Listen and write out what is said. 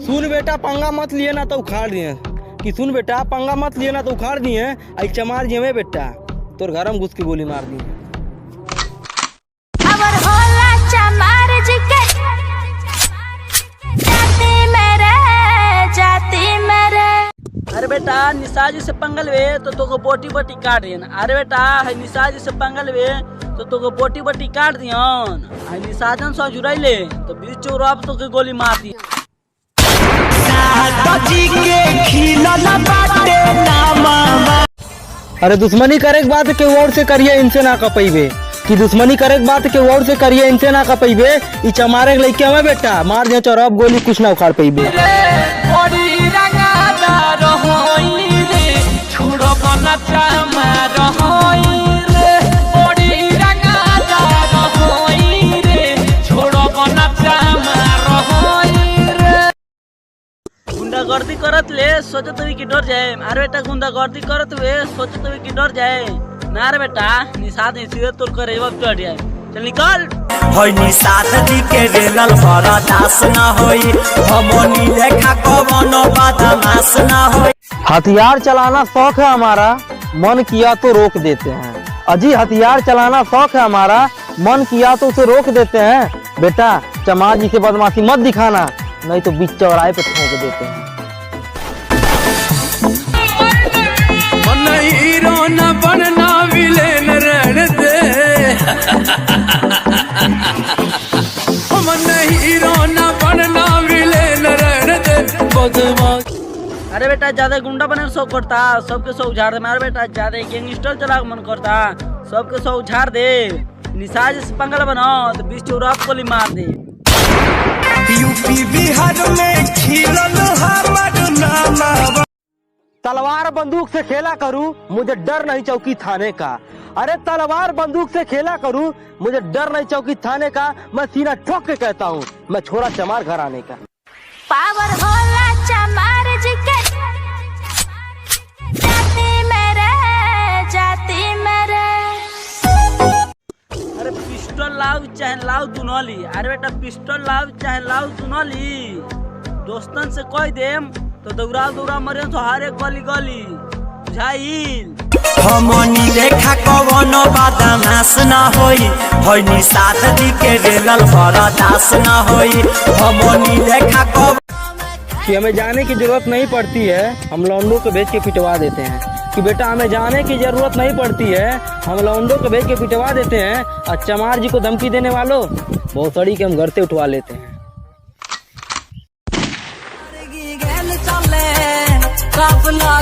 सुन बेटा पंगा मत लिए ना तो उखाड़ दिए कि सुन बेटा पंगा मत लिए ना तो उखाड़ दिए। आई चमार जी में बेटा तोर घर में घुस की गोली मार दी। अरे बेटा निशा जी से पंगल वे तो को बोटी बोटी काट दियन। अरे बेटा है निशा जी से पंगल वे तो को बोटी बोटी काट दियन। है निशा जन सो जुड़ैले तो बीच चौराहा तो के गोली मार दी। अरे दुश्मनी करे के बात के और से करिए इनसे ना कपैबे कि दुश्मनी करे के बात के और से करिए इनसे ना कपैबे। ई चमारे के लइके में बेटा मार दे चौराहा गोली कुछ ना उखाड़ पैबे। गुंडागर्दी करत ले सोचत हुई कि डर जाए। अरे बेटा गुंडागर्दी करत हुए सोचत हुई कि डर जाए ना। रे बेटा निषाद इसीलिए तोर करे वक्त चढ़ जाए। चल निकल होई निषाद जी के रेलल भरा दास ना होई हमनी लेखा कवनो बदमाश ना होई। हथियार चलाना शौक है हमारा, मन किया तो रोक देते हैं। अजी हथियार चलाना शौक है हमारा, मन किया तो उसे रोक देते हैं। बेटा चमार जी से बदमाशी मत दिखाना नहीं तो बीच चौराहे पे ठोक देते हैं। हीरो न बनना विलेन रहने दे। हीरो न बनना विलेन रहने दे बदमाश। अरे बेटा ज्यादा गुंडा बने शौक करता सबके सौ उझाड़ दे। मारे बेटा ज्यादा गैंगस्टर चला मन करता सबके सौ उझाड़ दे। निशा जी से पंगल बनाओ तो बीच चौराहा गोली मार दे। यूपी बिहार में खिलल हमर नाम। तलवार बंदूक से खेला करूं मुझे डर नहीं चौकी थाने का। अरे तलवार बंदूक से खेला करूं मुझे डर नहीं चौकी थाने का। मैं सीना ठोक के कहता हूं मैं छोरा चमार घर आने का। पावर होला चमार जी के जाती मेरे। अरे पिस्टल लाओ चाहे लाओ दुनोली। अरे बेटा पिस्टल लाओ चाहे लाओ दुनोली। दोस्तन से कह देम तो दौड़ा दौड़ा मरे तो हर एक गली गली बुझाइल। हमनी लेखा कवनो बदमाश ना होई होई निषाद जी के रेलल भरा दास ना होई हमनी लेखा कि हमें जाने की जरूरत नहीं पड़ती है हम लौंडों को भेज के पिटवा देते हैं। कि बेटा हमें जाने की जरूरत नहीं पड़ती है हम लौंडों को भेज के पिटवा देते हैं। और चमार जी को धमकी देने वालों बहुत सड़ी के हम घर से उठवा लेते हैं। काफला